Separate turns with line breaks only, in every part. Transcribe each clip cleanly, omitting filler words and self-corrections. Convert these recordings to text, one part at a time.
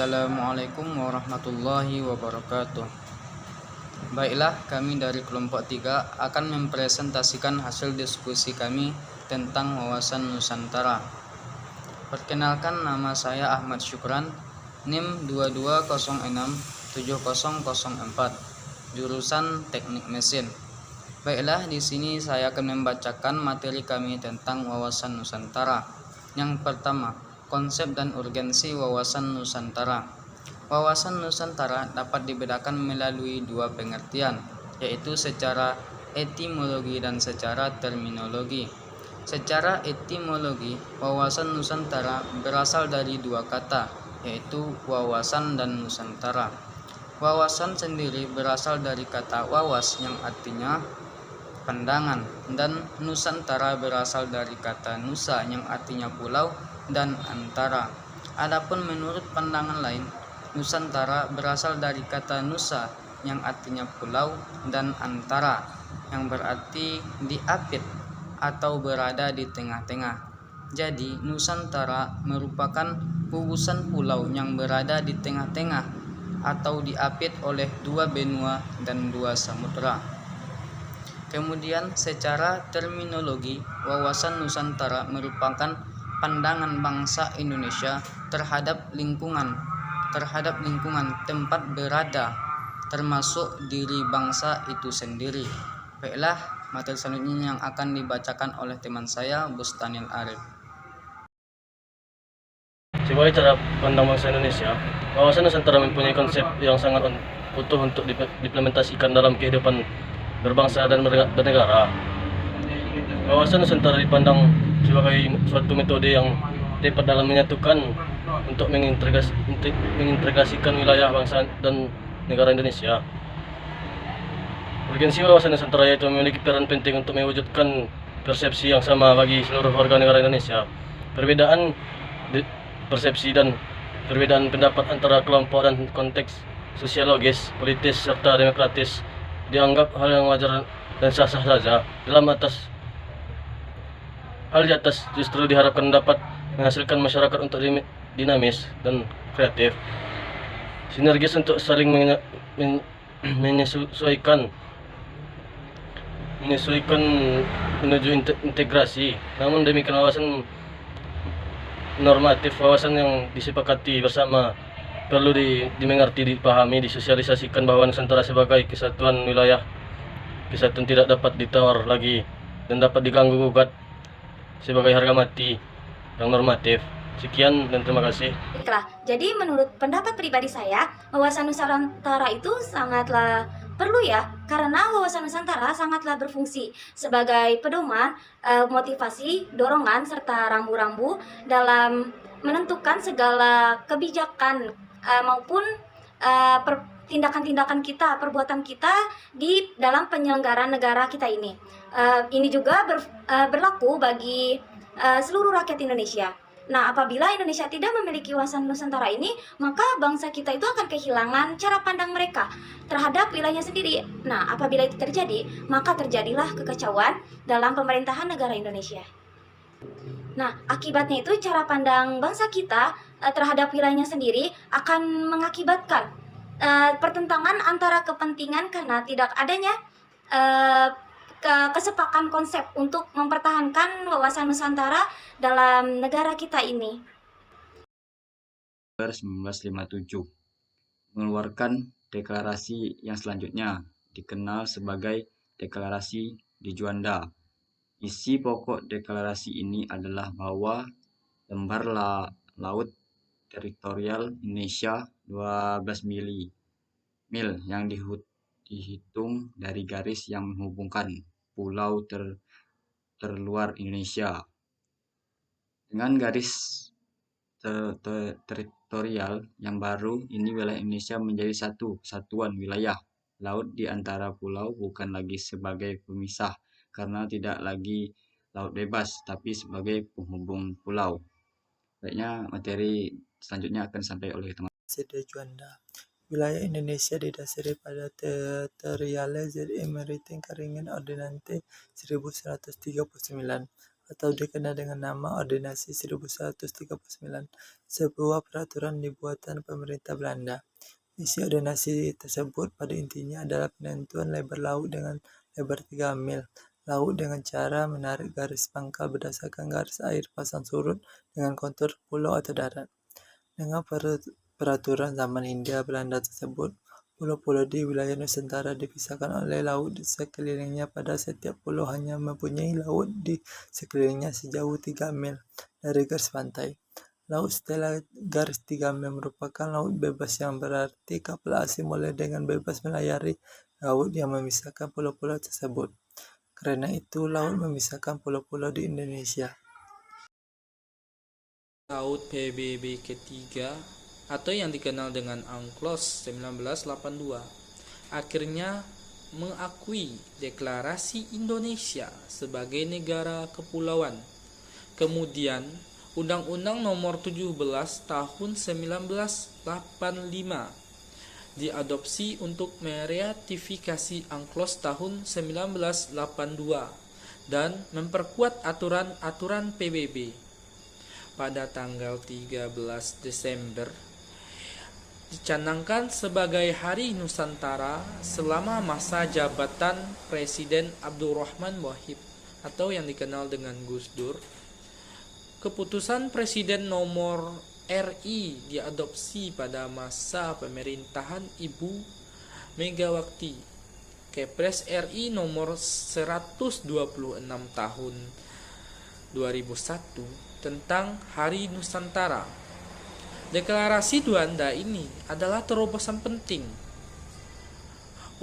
Assalamualaikum warahmatullahi wabarakatuh. Baiklah, kami dari kelompok 3 akan mempresentasikan hasil diskusi kami tentang wawasan Nusantara. Perkenalkan, nama saya Ahmad Syukran, NIM 22067004, jurusan Teknik Mesin. Baiklah, di sini saya akan membacakan materi kami tentang wawasan Nusantara. Yang pertama, konsep dan urgensi wawasan Nusantara. Wawasan Nusantara dapat dibedakan melalui dua pengertian, yaitu secara etimologi dan secara terminologi. Secara etimologi, wawasan Nusantara berasal dari dua kata, yaitu wawasan dan Nusantara. Wawasan sendiri berasal dari kata wawas yang artinya pandangan, dan Nusantara berasal dari kata nusa yang artinya pulau dan antara. Adapun menurut pandangan lain, Nusantara berasal dari kata nusa yang artinya pulau dan antara yang berarti diapit atau berada di tengah-tengah. Jadi Nusantara merupakan gugusan pulau yang berada di tengah-tengah atau diapit oleh dua benua dan dua samudra. Kemudian secara terminologi, wawasan Nusantara merupakan pandangan bangsa Indonesia terhadap lingkungan tempat berada, termasuk diri bangsa itu sendiri. Baiklah, materi selanjutnya yang akan dibacakan oleh teman saya, Bustanil Arif.
Sebagai cara pandang bangsa Indonesia, wawasan Nusantara mempunyai konsep yang sangat utuh untuk diimplementasikan dalam kehidupan berbangsa dan bernegara. Wawasan Nusantara dipandang sebagai suatu metode yang tepat dalam menyatukan untuk mengintegrasikan wilayah bangsa dan negara Indonesia. Urgensi wawasan Nusantara yaitu memiliki peran penting untuk mewujudkan persepsi yang sama bagi seluruh warga negara Indonesia. Perbedaan persepsi dan perbedaan pendapat antara kelompok dan konteks sosiologis, politis, serta demokratis dianggap hal yang wajar dan sah-sah saja. Hal di atas justru diharapkan dapat menghasilkan masyarakat untuk dinamis dan kreatif, sinergis untuk saling menyesuaikan menuju integrasi. Namun demikian, wawasan normatif, wawasan yang disepakati bersama perlu dimengerti, dipahami, disosialisasikan bahwa Nusantara sebagai kesatuan wilayah, kesatuan tidak dapat ditawar lagi dan dapat diganggu gugat sebagai harga mati yang normatif. Sekian dan terima kasih.
Baiklah, jadi menurut pendapat pribadi saya, wawasan Nusantara itu sangatlah perlu ya, karena wawasan Nusantara sangatlah berfungsi sebagai pedoman, motivasi, dorongan, serta rambu-rambu dalam menentukan segala kebijakan maupun tindakan-tindakan kita, perbuatan kita di dalam penyelenggaraan negara kita ini. Ini juga berlaku bagi seluruh rakyat Indonesia. Nah, apabila Indonesia tidak memiliki wawasan Nusantara ini, maka bangsa kita itu akan kehilangan cara pandang mereka terhadap wilayahnya sendiri. Nah, apabila itu terjadi, maka terjadilah kekacauan dalam pemerintahan negara Indonesia. Nah, akibatnya itu cara pandang bangsa kita terhadap wilayahnya sendiri akan mengakibatkan pertentangan antara kepentingan karena tidak adanya kesepakatan konsep untuk mempertahankan wawasan Nusantara dalam negara kita ini.
1957 mengeluarkan deklarasi yang selanjutnya dikenal sebagai Deklarasi di Juanda. Isi pokok deklarasi ini adalah bahwa lembar laut teritorial Indonesia 12 mil yang dihitung dari garis yang menghubungkan pulau terluar Indonesia dengan garis teritorial yang baru ini. Wilayah Indonesia menjadi satu kesatuan wilayah laut di antara pulau, bukan lagi sebagai pemisah karena tidak lagi laut bebas, tapi sebagai penghubung pulau. Baiknya materi selanjutnya akan sampai oleh teman.
De Juanda. Wilayah Indonesia didasari pada Territoriale Maritim Caringan Ordinance 1139 atau dikenal dengan nama Ordinasi 1139, sebuah peraturan dibuatan pemerintah Belanda. Isi ordinasi tersebut pada intinya adalah penentuan lebar laut dengan lebar 3 mil, laut dengan cara menarik garis pangkal berdasarkan garis air pasang surut dengan kontur pulau atau darat. Dengan peraturan zaman Hindia Belanda tersebut, pulau-pulau di wilayah Nusantara dipisahkan oleh laut di sekelilingnya. Pada setiap pulau hanya mempunyai laut di sekelilingnya sejauh 3 mil dari garis pantai. Laut setelah garis 3 mil merupakan laut bebas, yang berarti kapal asing boleh dengan bebas melayari laut yang memisahkan pulau-pulau tersebut. Karena itu, laut memisahkan pulau-pulau di Indonesia.
Laut PBB ketiga atau yang dikenal dengan UNCLOS 1982 akhirnya mengakui deklarasi Indonesia sebagai negara kepulauan. Kemudian Undang-Undang Nomor 17 Tahun 1985 diadopsi untuk meratifikasi UNCLOS tahun 1982 dan memperkuat aturan-aturan PBB. Pada tanggal 13 Desember dicanangkan sebagai Hari Nusantara selama masa jabatan Presiden Abdurrahman Wahid atau yang dikenal dengan Gus Dur. Keputusan Presiden nomor RI diadopsi pada masa pemerintahan Ibu Megawati. Kepres RI nomor 126 tahun 2001 tentang Hari Nusantara. Deklarasi Juanda ini adalah terobosan penting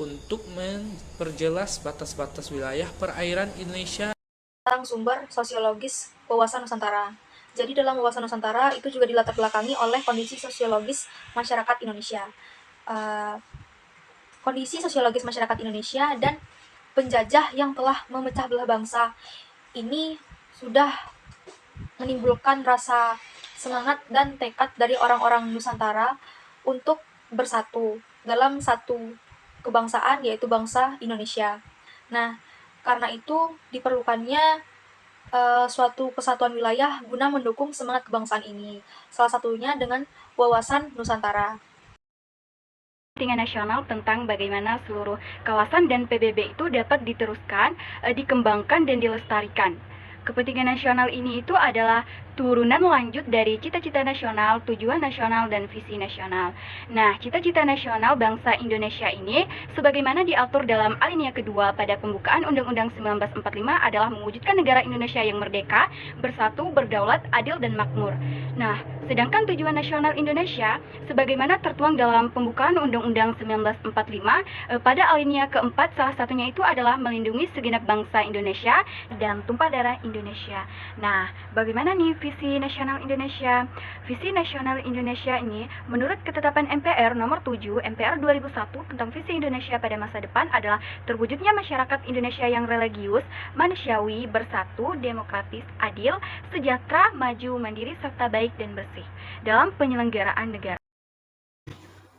untuk memperjelas batas-batas wilayah perairan Indonesia
Tentang sumber sosiologis wawasan Nusantara. Jadi dalam wawasan Nusantara itu juga dilatar belakangi oleh kondisi sosiologis masyarakat Indonesia. Kondisi sosiologis masyarakat Indonesia dan penjajah yang telah memecah belah bangsa ini sudah menimbulkan rasa semangat dan tekad dari orang-orang Nusantara untuk bersatu dalam satu kebangsaan, yaitu bangsa Indonesia. Nah, karena itu diperlukannya suatu kesatuan wilayah guna mendukung semangat kebangsaan ini. Salah satunya dengan wawasan Nusantara.
Kepentingan nasional tentang bagaimana seluruh kawasan dan PBB itu dapat diteruskan, dikembangkan, dan dilestarikan. Kepentingan nasional ini itu adalah turunan lanjut dari cita-cita nasional, tujuan nasional, dan visi nasional. Nah, cita-cita nasional bangsa Indonesia ini sebagaimana diatur dalam alinea kedua pada pembukaan Undang-Undang 1945 adalah mewujudkan negara Indonesia yang merdeka, bersatu, berdaulat, adil, dan makmur. Nah, sedangkan tujuan nasional Indonesia sebagaimana tertuang dalam pembukaan Undang-Undang 1945 pada alinea keempat, salah satunya itu adalah melindungi segenap bangsa Indonesia dan tumpah darah Indonesia. Nah, bagaimana nih visi nasional Indonesia? Visi nasional Indonesia ini menurut ketetapan MPR nomor 7 MPR 2001 tentang visi Indonesia pada masa depan adalah terwujudnya masyarakat Indonesia yang religius, manusiawi, bersatu, demokratis, adil, sejahtera, maju, mandiri, serta baik dan bersih dalam penyelenggaraan negara.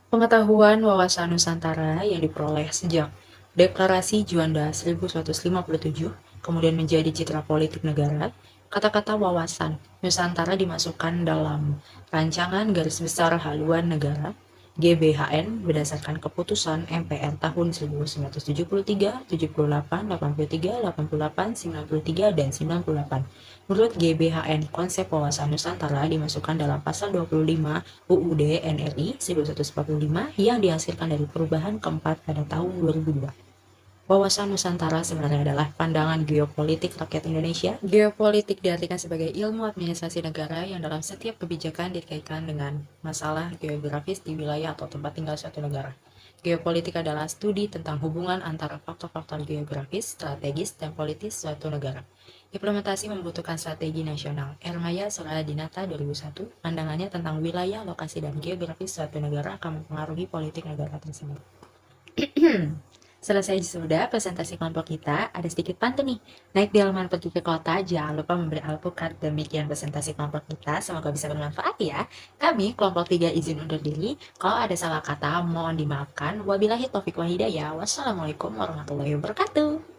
Pengetahuan wawasan Nusantara yang diperoleh sejak Deklarasi Juanda 1157 kemudian menjadi citra politik negara. Kata-kata wawasan Nusantara dimasukkan dalam Rancangan Garis Besar Haluan Negara GBHN berdasarkan keputusan MPR tahun 1973, 78, 83, 88, 93, dan 98. Menurut GBHN, konsep wawasan Nusantara dimasukkan dalam pasal 25 UUD NRI 1145 yang dihasilkan dari perubahan keempat pada tahun 2002. Wawasan Nusantara sebenarnya adalah pandangan geopolitik rakyat Indonesia. Geopolitik diartikan sebagai ilmu administrasi negara yang dalam setiap kebijakan dikaitkan dengan masalah geografis di wilayah atau tempat tinggal suatu negara. Geopolitik adalah studi tentang hubungan antara faktor-faktor geografis, strategis, dan politis suatu negara. Implementasi membutuhkan strategi nasional. Ermaya Suradinata 2001, pandangannya tentang wilayah, lokasi, dan geografis suatu negara akan mempengaruhi politik negara tersebut. Selesai sudah presentasi kelompok kita, ada sedikit pantun nih. Naik di halaman pergi ke kota, jangan lupa memberi alpukat. Demikian presentasi kelompok kita, semoga bisa bermanfaat ya. Kami, kelompok 3 izin undur diri. Kalau ada salah kata, mohon dimaafkan. Wabillahi taufiq wal hidayah. Wassalamualaikum warahmatullahi wabarakatuh.